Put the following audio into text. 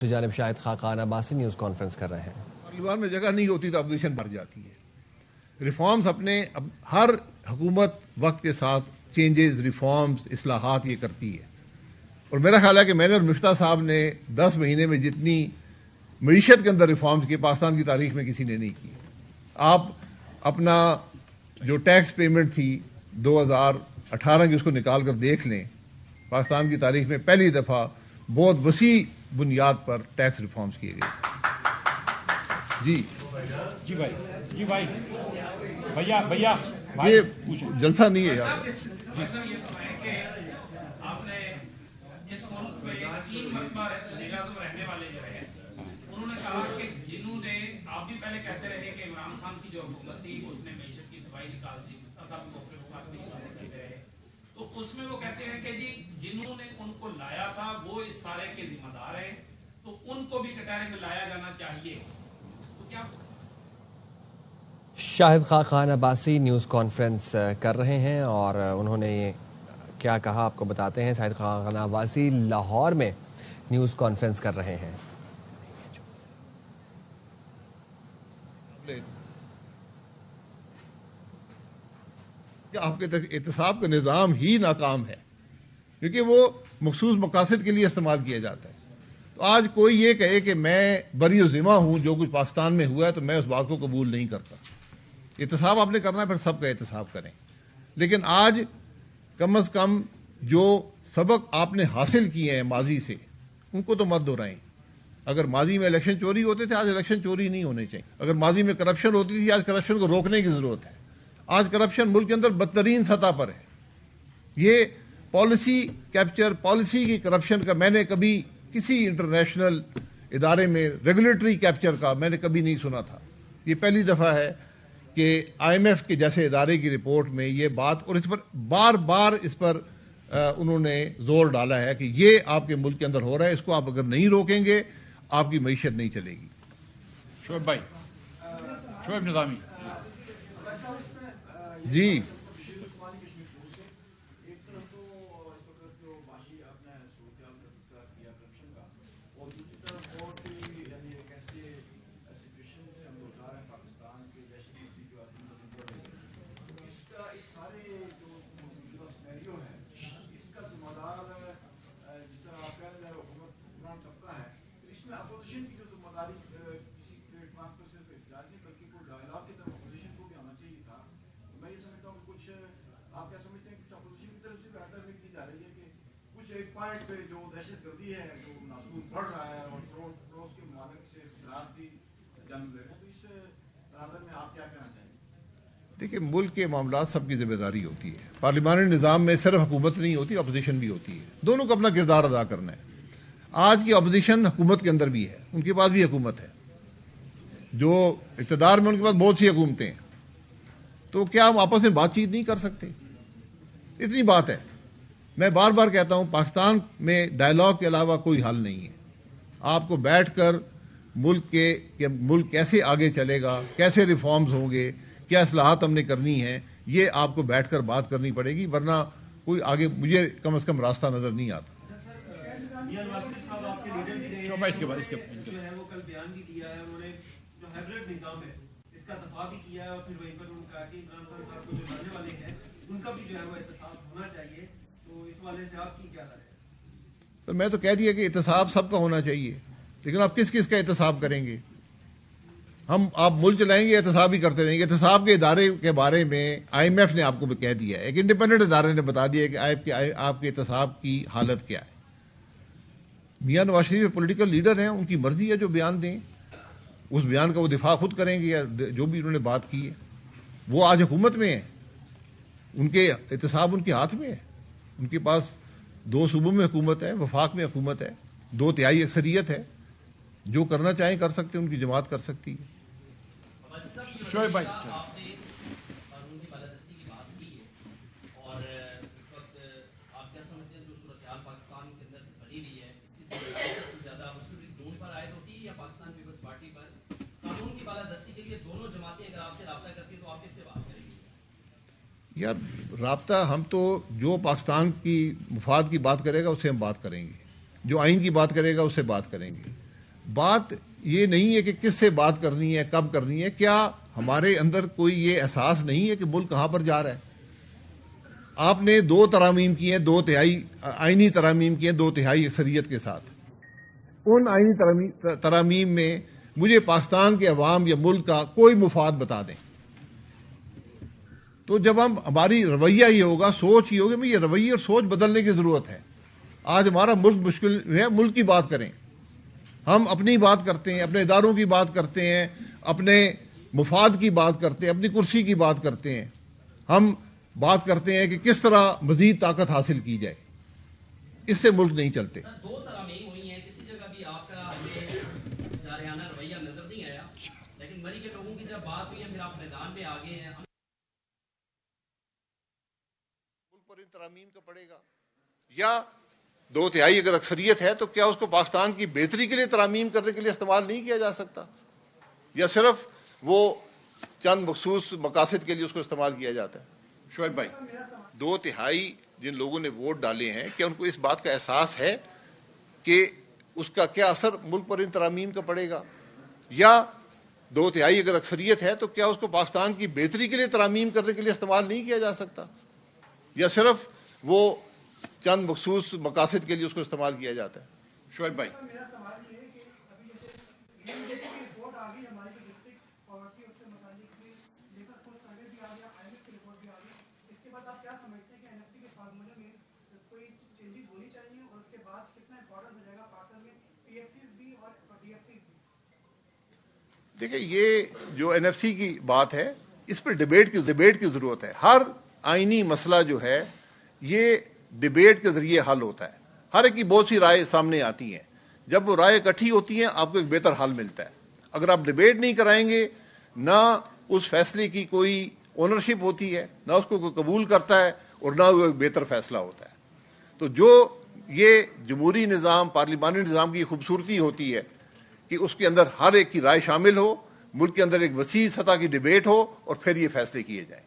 جانب Shahid Khaqan Abbasi news conference کر رہے ہیں۔ پارلیمان میں جگہ نہیں ہوتی تو اپوزیشن بڑھ جاتی ہے۔ ریفارمز اپنے ہر حکومت وقت کے ساتھ چینجز، ریفارمز، اصلاحات یہ کرتی ہے، اور میرا خیال ہے کہ میں نے اور مفتاح صاحب نے 10 مہینے میں جتنی معیشت کے اندر ریفارمز کی پاکستان کی تاریخ میں کسی نے نہیں کی۔ آپ اپنا جو ٹیکس پیمنٹ تھی 2018 کی اس کو نکال کر دیکھ لیں، پاکستان کی تاریخ میں پہلی دفعہ بہت وسیع بنیاد پر ٹیکس ریفارمز کیے گئے۔ جی بھائی بھیا یہ جلسہ نہیں ہے یار۔ آپ نے اس ملک میں 3 مرتبہ وزیر اعظم رہنے والے جو ہے انہوں نے کہا کہ جنہوں نے، آپ بھی پہلے کہتے رہے کہ عمران خان کی جو حکومت تھی اس نے معیشت کی دوائی نکال دی، تو اس میں وہ کہتے ہیں کہ جی جنہوں نے ان کو لایا تھا وہ اس سارے کے ذمہ دار ہیں، تو ان کو بھی کٹہرے میں لایا جانا چاہیے۔ تو کیا شاہد خاقان عباسی نیوز کانفرنس کر رہے ہیں اور انہوں نے کیا کہا آپ کو بتاتے ہیں۔ شاہد خاقان عباسی لاہور میں نیوز کانفرنس کر رہے ہیں۔ کہ آپ کے احتساب کا نظام ہی ناکام ہے، کیونکہ وہ مخصوص مقاصد کے لیے استعمال کیا جاتا ہے۔ تو آج کوئی یہ کہے کہ میں بری و ذمہ ہوں جو کچھ پاکستان میں ہوا ہے تو میں اس بات کو قبول نہیں کرتا۔ احتساب آپ نے کرنا ہے، پھر سب کا احتساب کریں، لیکن آج کم از کم جو سبق آپ نے حاصل کیے ہیں ماضی سے ان کو تو مت دہرائیں۔ اگر ماضی میں الیکشن چوری ہوتے تھے، آج الیکشن چوری نہیں ہونے چاہیے۔ اگر ماضی میں کرپشن ہوتی تھی، آج کرپشن کو روکنے کی ضرورت ہے۔ آج کرپشن ملک کے اندر بدترین سطح پر ہے۔ یہ پالیسی کیپچر، پالیسی کی کرپشن کا میں نے کبھی کسی انٹرنیشنل ادارے میں ریگولیٹری کیپچر کا میں نے کبھی نہیں سنا تھا۔ یہ پہلی دفعہ ہے کہ IMF کے جیسے ادارے کی رپورٹ میں یہ بات، اور اس پر بار بار اس پر انہوں نے زور ڈالا ہے کہ یہ آپ کے ملک کے اندر ہو رہا ہے، اس کو آپ اگر نہیں روکیں گے آپ کی معیشت نہیں چلے گی۔ شعیب نظامی جی ایک پوائنٹ پہ جو دہشت گردی ہے، جو ناسور بڑھ رہا ہے اور روز کے ممالک سے اختلاف بھی جنم لے رہے ہیں، تو اس تناظر میں آپ کیا کہنا چاہیں گے؟ دیکھیں، ملک کے معاملات سب کی ذمہ داری ہوتی ہے۔ پارلیمانی نظام میں صرف حکومت نہیں ہوتی، اپوزیشن بھی ہوتی ہے۔ دونوں کو اپنا کردار ادا کرنا ہے۔ آج کی اپوزیشن حکومت کے اندر بھی ہے، ان کے پاس بھی حکومت ہے، جو اقتدار میں ان کے پاس بہت سی حکومتیں ہیں، تو کیا ہم آپس میں بات چیت نہیں کر سکتے؟ اتنی بات ہے۔ میں بار بار کہتا ہوں، پاکستان میں ڈائلاگ کے علاوہ کوئی حل نہیں ہے۔ آپ کو بیٹھ کر ملک کیسے آگے چلے گا، کیسے ریفارمز ہوں گے، کیا اصلاحات ہم نے کرنی ہیں، یہ آپ کو بیٹھ کر بات کرنی پڑے گی، ورنہ کوئی آگے مجھے کم از کم راستہ نظر نہیں آتا۔ کل بیان بھی دیا ہے، انہوں نے جو ہائبرڈ نظام ہے اس کا دفاع بھی کیا ہے، اور پھر وہیں پر انہوں نے کہا کہ عمران خان صاحب کو جو لانے والے ہیں ان کا بھی جو ہے وہ احتساب ہونا چاہیے۔ تو اس والے سے آپ کی کیا رائے ہے؟ تو میں تو کہہ دیا کہ احتساب سب کا ہونا چاہیے، لیکن آپ کس کس کا احتساب کریں گے؟ آپ ملک چلائیں گے، احتساب ہی کرتے رہیں گے۔ احتساب کے ادارے کے بارے میں IMF نے آپ کو کہہ دیا ہے، ایک انڈیپینڈنٹ ادارے نے بتا دیا ہے کہ آپ کے احتساب کی حالت کیا ہے۔ میاں نواز شریف پولیٹیکل لیڈر ہیں، ان کی مرضی ہے جو بیان دیں، اس بیان کا وہ دفاع خود کریں گے، یا جو بھی انہوں نے بات کی ہے۔ وہ آج حکومت میں ہیں، ان کے احتساب ان کے ہاتھ میں ہے۔ ان کے پاس 2 صوبوں میں حکومت ہے، وفاق میں حکومت ہے، 2/3 اکثریت ہے۔ جو کرنا چاہیں کر سکتے ہیں، ان کی جماعت کر سکتی ہے۔ شعیب بھائی، آپ نے قانون کی بالادستی کی بات کی ہے، اور اس وقت آپ کیا سمجھتے ہیں جو صورتحال پاکستان کے اندر بنی ہوئی ہے، اس سے سب سے زیادہ مصروفیت دونوں پر عائد ہوتی ہے یا پاکستان پیپلز پارٹی پر؟ قانون کی بالادستی کے لیے دونوں جماعتیں اگر آپ سے رابطہ کرتی ہیں تو آپ کس سے بات کریں گے؟ یار رابطہ، ہم تو جو پاکستان کی مفاد کی بات کرے گا اس سے ہم بات کریں گے، جو آئین کی بات کرے گا اس سے بات کریں گے۔ بات یہ نہیں ہے کہ کس سے بات کرنی ہے، کب کرنی ہے. کیا ہمارے اندر کوئی یہ احساس نہیں ہے کہ ملک کہاں پر جا رہا ہے؟ آپ نے 2 ترامیم کی ہیں، 2 تہائی آئینی ترامیم کی ہیں 2 تہائی اکثریت کے ساتھ. ان آئینی ترامیم میں مجھے پاکستان کے عوام یا ملک کا کوئی مفاد بتا دیں. تو جب ہماری رویہ یہ ہوگا، سوچ یہ ہوگی، یہ رویہ اور سوچ بدلنے کی ضرورت ہے. آج ہمارا ملک مشکل ہے، ملک کی بات کریں. ہم اپنی بات کرتے ہیں، اپنے اداروں کی بات کرتے ہیں، اپنے مفاد کی بات کرتے ہیں، اپنی کرسی کی بات کرتے ہیں. ہم بات کرتے ہیں کہ کس طرح مزید طاقت حاصل کی جائے. اس سے ملک نہیں چلتے. سر 2 ترامیم ہوئی ہیں، کسی جگہ بھی آپ کا ہمیں جارحانہ رویہ نظر نہیں آیا، لیکن مری کے لوگوں کی جب بات ہوئی ہے پھر آپ میدان پہ آگے ہیں. ملک پر ان ترامیم کا پڑے گا، یا 2 تہائی اگر اکثریت ہے تو کیا اس کو پاکستان کی بہتری کے لیے ترامیم کرنے کے لیے استعمال نہیں کیا جا سکتا، یا صرف وہ چند مخصوص مقاصد کے لیے اس کو استعمال کیا جاتا ہے؟ شعیب بھائی. 2 تہائی جن لوگوں نے ووٹ ڈالے ہیں، کیا ان کو اس بات کا احساس ہے کہ اس کا کیا اثر ملک پر ان ترامیم کا پڑے گا؟ یا 2 تہائی اگر اکثریت ہے تو کیا اس کو پاکستان کی بہتری کے لیے ترامیم کرنے کے لیے استعمال نہیں کیا جا سکتا، یا صرف وہ چند مخصوص مقاصد کے لیے اس کو استعمال کیا جاتا ہے؟ شعیب بھائی. میرا سوال یہ ہے کہ ابھی جیسے کی رپورٹ آ گئی ہماری جو ڈسٹرکٹ پاورٹی اس سے متعلق بھی لیبر فورس سروے بھی آ گیا، IMF کی رپورٹ بھی آ گئی. اس کے بعد آپ کیا سمجھتے ہیں کہ NFC کے فارمولے میں کوئی چینجز ہونی چاہیے، اور اس کے بعد کتنا امپورٹنٹ ہو جائے گا پاکستان میں PFCs بھی اور DFCs بھی؟ دیکھیں، یہ جو NFC کی بات ہے اس پہ ڈیبیٹ کی ضرورت ہے. ہر آئینی مسئلہ جو ہے یہ ڈیبیٹ کے ذریعے حل ہوتا ہے. ہر ایک کی بہت سی رائے سامنے آتی ہیں. جب وہ رائے اکٹھی ہوتی ہیں آپ کو ایک بہتر حل ملتا ہے. اگر آپ ڈیبیٹ نہیں کرائیں گے، نہ اس فیصلے کی کوئی اونرشپ ہوتی ہے، نہ اس کو کوئی قبول کرتا ہے، اور نہ وہ ایک بہتر فیصلہ ہوتا ہے. تو جو یہ جمہوری نظام، پارلیمانی نظام کی خوبصورتی ہوتی ہے کہ اس کے اندر ہر ایک کی رائے شامل ہو، ملک کے اندر ایک وسیع سطح کی ڈیبیٹ ہو، اور پھر یہ فیصلے کیے جائیں.